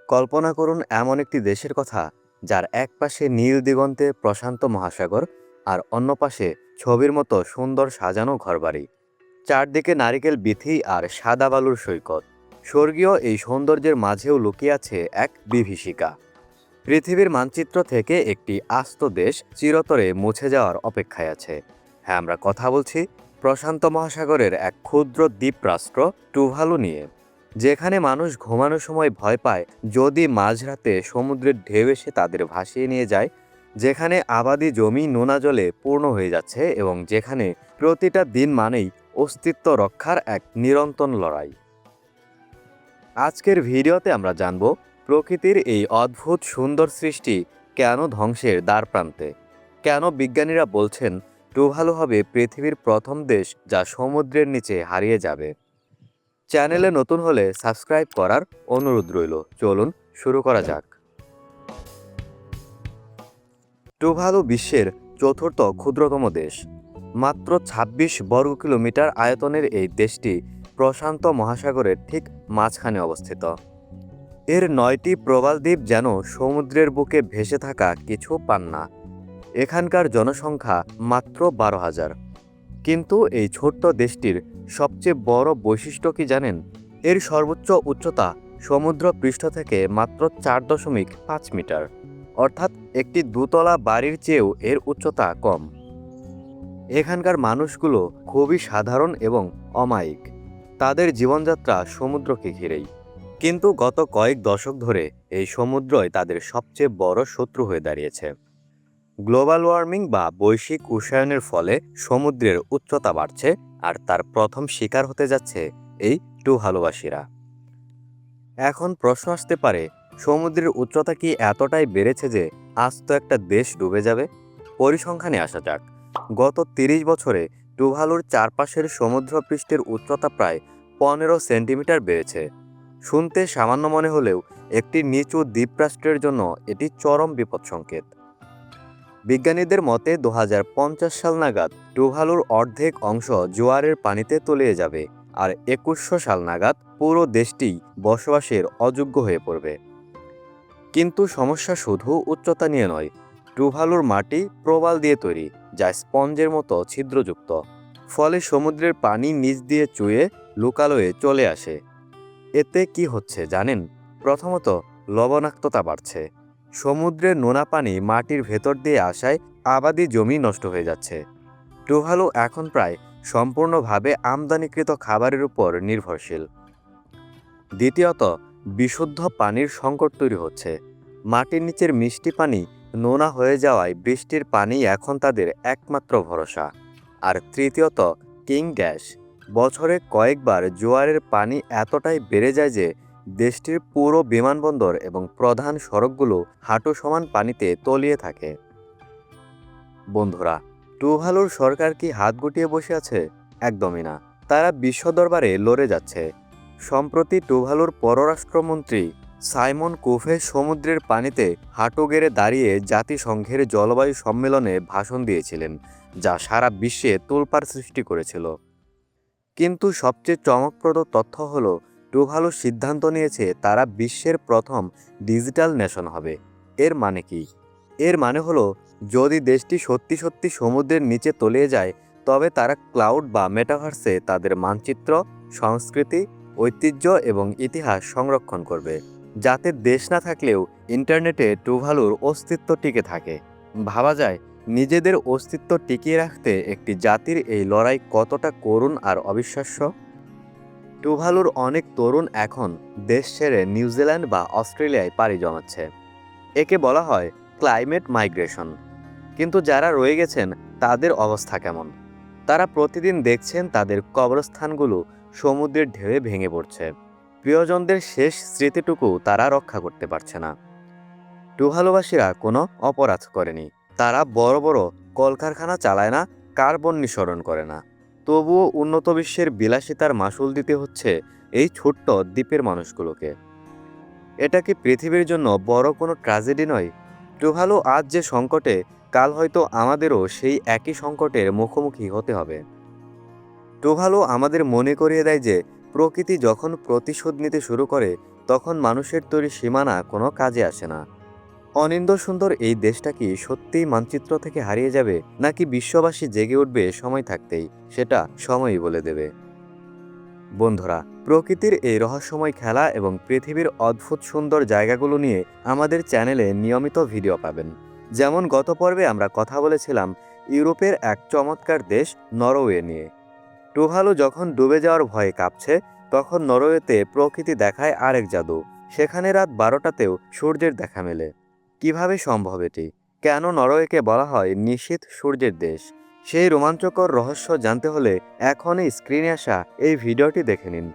কল্পনা করুন এমন একটি দেশের কথা যার এক পাশে নীল দিগন্তে প্রশান্ত মহাসাগর আর অন্য পাশে ছবির মতো সুন্দর সাজানো ঘরবাড়ি। চারদিকে নারিকেল বিথি আর সাদা বালুর সৈকত। স্বর্গীয় এই সৌন্দর্যের মাঝেও লুকিয়ে আছে এক বিভীষিকা। পৃথিবীর মানচিত্র থেকে একটি আস্ত দেশ চিরতরে মুছে যাওয়ার অপেক্ষায় আছে। হ্যাঁ, আমরা কথা বলছি প্রশান্ত মহাসাগরের এক ক্ষুদ্র দ্বীপরাষ্ট্র টুভালু নিয়ে, যেখানে মানুষ ঘুমানোর সময় ভয় পায় যদি মাঝরাতে সমুদ্রের ঢেউ এসে তাদের ভাসিয়ে নিয়ে যায়, যেখানে আবাদি জমি নোনা জলে পূর্ণ হয়ে যাচ্ছে এবং যেখানে প্রতিটা দিন মানেই অস্তিত্ব রক্ষার এক নিরন্তর লড়াই। আজকের ভিডিওতে আমরা জানব প্রকৃতির এই অদ্ভুত সুন্দর সৃষ্টি কেন ধ্বংসের দ্বারপ্রান্তে, কেন বিজ্ঞানীরা বলছেন টুভালু হবে পৃথিবীর প্রথম দেশ যা সমুদ্রের নিচে হারিয়ে যাবে। চ্যানেলে নতুন হলে সাবস্ক্রাইব করার অনুরোধ রইল। চলুন শুরু করা যাক। টুভালু বিশ্বের চতুর্থ ক্ষুদ্রতম দেশ। মাত্র ২৬ বর্গ কিলোমিটার আয়তনের এই দেশটি প্রশান্ত মহাসাগরের ঠিক মাঝখানে অবস্থিত। এর ৯টি প্রবাল দ্বীপ যেন সমুদ্রের বুকে ভেসে থাকা কিছু পান্না। এখানকার জনসংখ্যা মাত্র ১২,০০০। কিন্তু এই ছোট্ট দেশটির সবচেয়ে বড় বৈশিষ্ট্য কি জানেন? এর সর্বোচ্চ উচ্চতা সমুদ্র পৃষ্ঠ থেকে মাত্র ৪.৫ মিটার, অর্থাৎ একটি দুতলা বাড়ির চেয়েও এর উচ্চতা কম। এখানকার মানুষগুলো খুবই সাধারণ এবং অমায়িক। তাদের জীবনযাত্রা সমুদ্রকে ঘিরেই। কিন্তু গত কয়েক দশক ধরে এই সমুদ্রই তাদের সবচেয়ে বড় শত্রু হয়ে দাঁড়িয়েছে। গ্লোবাল ওয়ার্মিং বা বৈশ্বিক উষ্ণায়নের ফলে সমুদ্রের উচ্চতা বাড়ছে, আর তার প্রথম শিকার হতে যাচ্ছে এই টুভালুবাসীরা। এখন প্রশ্ন আসতে পারে, সমুদ্রের উচ্চতা কি এতটাই বেড়েছে যে আজ তো একটা দেশ ডুবে যাবে? পরিসংখ্যানে আসা যাক। গত ৩০ বছরে টুভালুর চারপাশের সমুদ্রপৃষ্ঠের উচ্চতা প্রায় ১৫ সেন্টিমিটার বেড়েছে। শুনতে সামান্য মনে হলেও একটি নিচু দ্বীপরাষ্ট্রের জন্য এটি চরম বিপদ সংকেত। বিজ্ঞানীদের মতে ২০৫০ সাল নাগাদ টুভালুর অর্ধেক অংশ জোয়ারের পানিতে তলিয়ে যাবে, আর ২১০০ সাল নাগাদ পুরো দেশটিই বসবাসের অযোগ্য হয়ে পড়বে। কিন্তু সমস্যা শুধু উচ্চতা নিয়ে নয়। টুভালুর মাটি প্রবাল দিয়ে তৈরি, যা স্পঞ্জের মতো ছিদ্রযুক্ত। ফলে সমুদ্রের পানি নিচ দিয়ে চুয়ে লোকালয়ে চলে আসে। এতে কি হচ্ছে জানেন? প্রথমত, লবণাক্ততা বাড়ছে। সমুদ্রের নোনা পানি মাটির ভেতর দিয়ে আসায় আবাদি জমি নষ্ট হয়ে যাচ্ছে। টুভালু এখন প্রায় সম্পূর্ণভাবে আমদানিকৃত খাবারের উপর নির্ভরশীল। দ্বিতীয়ত, বিশুদ্ধ পানির সংকট তৈরি হচ্ছে। মাটির নিচের মিষ্টি পানি নোনা হয়ে যাওয়ায় বৃষ্টির পানি এখন তাদের একমাত্র ভরসা। আর তৃতীয়ত, কিং গ্যাস। বছরে কয়েকবার জোয়ারের পানি এতটাই বেড়ে যায় যে দেশটির পুরো বিমানবন্দর এবং প্রধান সড়কগুলো হাঁটু সমান পানিতে তলিয়ে থাকে। বন্ধুরা, টুভালুর সরকার কি হাত গুটিয়ে বসে আছে? একদমই না। তারা বিশ্ব দরবারে লড়ে যাচ্ছে। সম্প্রতি টুভালুর পররাষ্ট্রমন্ত্রী সাইমন কুফে সমুদ্রের পানিতে হাঁটু গেড়ে দাঁড়িয়ে জাতিসংঘের জলবায়ু সম্মেলনে ভাষণ দিয়েছিলেন, যা সারা বিশ্বে তোলপাড় সৃষ্টি করেছিল। কিন্তু সবচেয়ে চমকপ্রদ তথ্য হলো, টুভালু সিদ্ধান্ত নিয়েছে তারা বিশ্বের প্রথম ডিজিটাল নেশন হবে। এর মানে কি? এর মানে হলো, যদি দেশটি সত্যি সত্যি সমুদ্রের নিচে তলিয়ে যায়, তবে তারা ক্লাউড বা মেটাভার্সে তাদের মানচিত্র, সংস্কৃতি, ঐতিহ্য এবং ইতিহাস সংরক্ষণ করবে, যাতে দেশ না থাকলেও ইন্টারনেটে টুভালুর অস্তিত্ব টিকে থাকে। ভাবা যায় নিজেদের অস্তিত্ব টিকিয়ে রাখতে একটি জাতির এই লড়াই কতটা করুণ আর অবিশ্বাস্য। টুভালুর অনেক তরুণ এখন দেশ ছেড়ে নিউজিল্যান্ড বা অস্ট্রেলিয়ায় পাড়ি জমাচ্ছে। একে বলা হয় ক্লাইমেট মাইগ্রেশন। কিন্তু যারা রয়ে গেছেন তাদের অবস্থা কেমন? তারা প্রতিদিন দেখছেন তাদের কবরস্থানগুলো সমুদ্রের ঢেউয়ে ভেঙে পড়ছে। প্রিয়জনদের শেষ স্মৃতিটুকু তারা রক্ষা করতে পারছে না। টুভালুবাসীরা কোনো অপরাধ করেনি। তারা বড় বড় কলকারখানা চালায় না, কার্বন নিঃসরণ করে না। তবুও উন্নত বিশ্বের বিলাসিতার মাসুল দিতে হচ্ছে এই ছোট্ট দ্বীপের মানুষগুলোকে। এটা কি পৃথিবীর জন্য বড় কোনো ট্র্যাজেডি নয়? টুভালু আজ যে সংকটে, কাল হয়তো আমাদেরও সেই একই সংকটের মুখোমুখি হতে হবে। টুভালু আমাদের মনে করিয়ে দেয় যে প্রকৃতি যখন প্রতিশোধ নিতে শুরু করে, তখন মানুষের তৈরি সীমানা কোনো কাজে আসে না। অনিন্দ্য সুন্দর এই দেশটা কি সত্যিই মানচিত্র থেকে হারিয়ে যাবে, নাকি বিশ্ববাসী জেগে উঠবে সময় থাকতেই? সেটা সময়ই বলে দেবে। বন্ধুরা, প্রকৃতির এই রহস্যময় খেলা এবং পৃথিবীর অদ্ভুত সুন্দর জায়গাগুলো নিয়ে আমাদের চ্যানেলে নিয়মিত ভিডিও পাবেন। যেমন গত পর্বে আমরা কথা বলেছিলাম ইউরোপের এক চমৎকার দেশ নরওয়ে নিয়ে। টুভালু যখন ডুবে যাওয়ার ভয়ে কাঁপছে, তখন নরওয়েতে প্রকৃতি দেখায় আরেক জাদু। সেখানে রাত 12টাতেও সূর্যের দেখা মেলে। কিভাবে সম্ভব এটি? কেন নরওয়েকে বলা হয় নিশীথ সূর্যের দেশ? সেই রোমাঞ্চকর রহস্য জানতে হলে এখনই স্ক্রিনে আসা এই ভিডিওটি দেখে নিন।